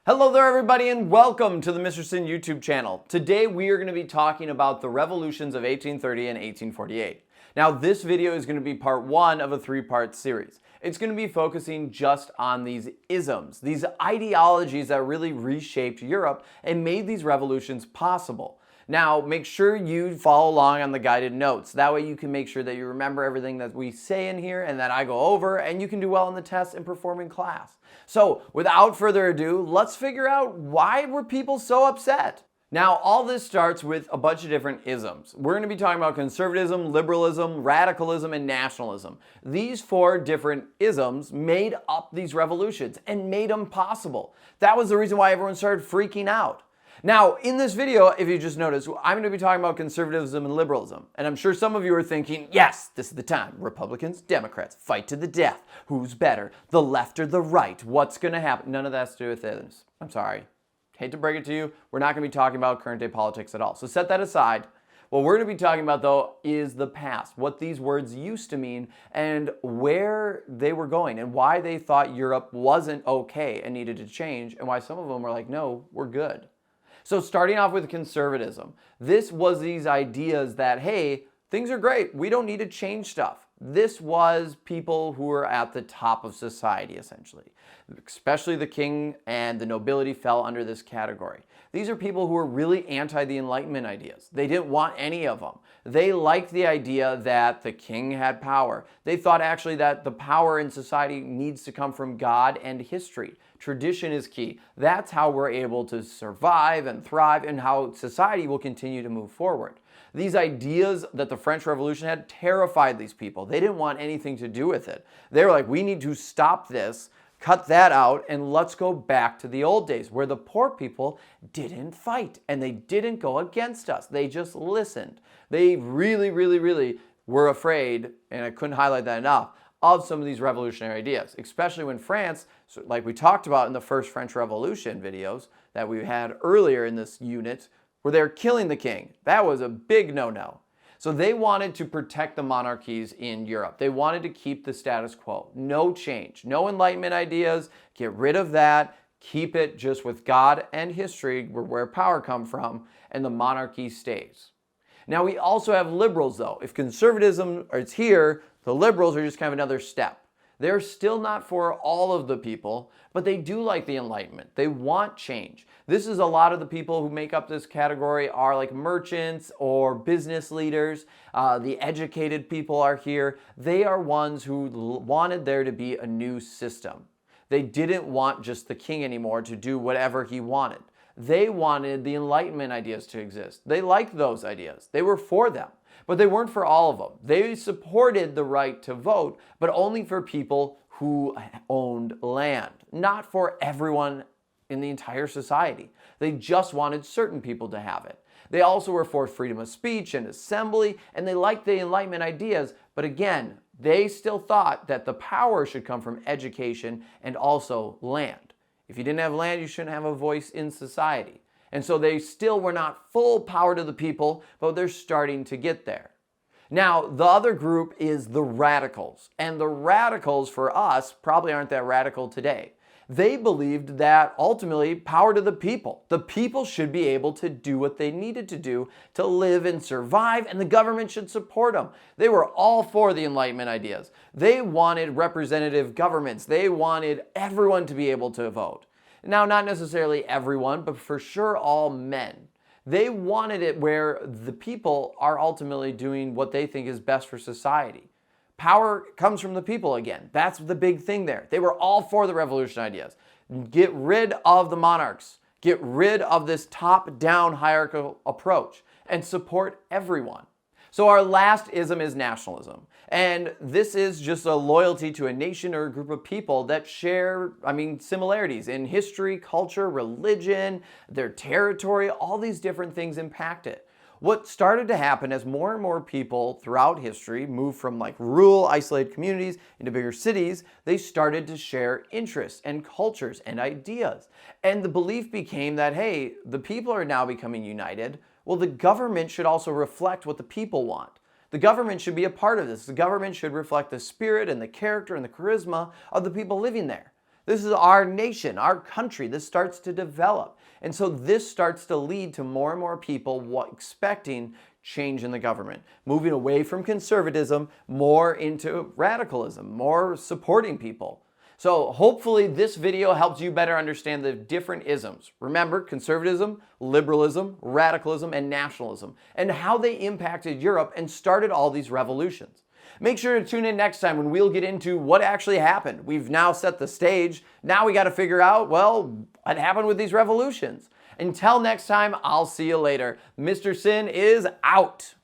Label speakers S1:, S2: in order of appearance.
S1: Hello there everybody and welcome to the Mr. Sin YouTube channel. Today we are going to be talking about the revolutions of 1830 and 1848. Now this video is going to be part one of a three-part series. It's going to be focusing just on these isms, these ideologies that really reshaped Europe and made these revolutions possible. Now make sure you follow along on the guided notes. That way you can make sure that you remember everything that we say in here and that I go over, and you can do well in the test and perform in class. So without further ado, let's figure out why were people so upset. Now all this starts with a bunch of different isms. We're going to be talking about conservatism, liberalism, radicalism, and nationalism. These four different isms made up these revolutions and made them possible. That was the reason why everyone started freaking out. Now, in this video, if you just noticed, I'm going to be talking about conservatism and liberalism. And I'm sure some of you are thinking, yes, this is the time. Republicans, Democrats, fight to the death. Who's better, the left or the right? What's going to happen? None of that has to do with this. I'm sorry. Hate to break it to you. We're not going to be talking about current day politics at all. So set that aside. What we're going to be talking about, though, is the past, what these words used to mean and where they were going and why they thought Europe wasn't okay and needed to change, and why some of them were like, no, we're good. So starting off with conservatism, this was these ideas that, hey, things are great. We don't need to change stuff. This was people who were at the top of society, essentially. Especially the king and the nobility fell under this category. These are people who were really anti the Enlightenment ideas. They didn't want any of them. They liked the idea that the king had power. They thought actually that the power in society needs to come from God and history. Tradition is key. That's how we're able to survive and thrive and how society will continue to move forward. These ideas that the French Revolution had terrified these people. They didn't want anything to do with it. They were like, we need to stop this, cut that out, and let's go back to the old days where the poor people didn't fight and they didn't go against us. They just listened. They really were afraid, and I couldn't highlight that enough, of some of these revolutionary ideas, especially when France, like we talked about in the first French Revolution videos that we had earlier in this unit, where they were killing the king. That was a big no-no. So they wanted to protect the monarchies in Europe. They wanted to keep the status quo. No change, no Enlightenment ideas, get rid of that, keep it just with God and history, where power comes from, and the monarchy stays. Now we also have liberals though. If conservatism is here, the liberals are just kind of another step. They're still not for all of the people, but they do like the Enlightenment. They want change. This is a lot of the people who make up this category are like merchants or business leaders. The educated people are here. They are ones who wanted there to be a new system. They didn't want just the king anymore to do whatever he wanted. They wanted the Enlightenment ideas to exist. They liked those ideas. They were for them. But they weren't for all of them. They supported the right to vote, but only for people who owned land, not for everyone in the entire society. They just wanted certain people to have it. They also were for freedom of speech and assembly, and they liked the Enlightenment ideas, but again, they still thought that the power should come from education and also land. If you didn't have land, you shouldn't have a voice in society. And so they still were not full power to the people, but they're starting to get there. Now, the other group is the radicals. And the radicals for us probably aren't that radical today. They believed that ultimately power to the people. The people should be able to do what they needed to do to live and survive, and the government should support them. They were all for the Enlightenment ideas. They wanted representative governments. They wanted everyone to be able to vote. Now, not necessarily everyone, but for sure all men. They wanted it where the people are ultimately doing what they think is best for society. Power comes from the people again. That's the big thing there. They were all for the revolution ideas. Get rid of the monarchs. Get rid of this top-down hierarchical approach and support everyone. So our last ism is nationalism. And this is just a loyalty to a nation or a group of people that share, similarities in history, culture, religion, their territory, all these different things impact it. What started to happen as more and more people throughout history moved from like rural, isolated communities into bigger cities, they started to share interests and cultures and ideas. And the belief became that, hey, the people are now becoming united. Well, the government should also reflect what the people want. The government should be a part of this. The government should reflect the spirit and the character and the charisma of the people living there. This is our nation, our country. This starts to develop. And so this starts to lead to more and more people expecting change in the government, moving away from conservatism, more into radicalism, more supporting people. So hopefully this video helps you better understand the different isms. Remember, conservatism, liberalism, radicalism, and nationalism, and how they impacted Europe and started all these revolutions. Make sure to tune in next time when we'll get into what actually happened. We've now set the stage. Now we got to figure out, well, what happened with these revolutions. Until next time, I'll see you later. Mr. Sin is out.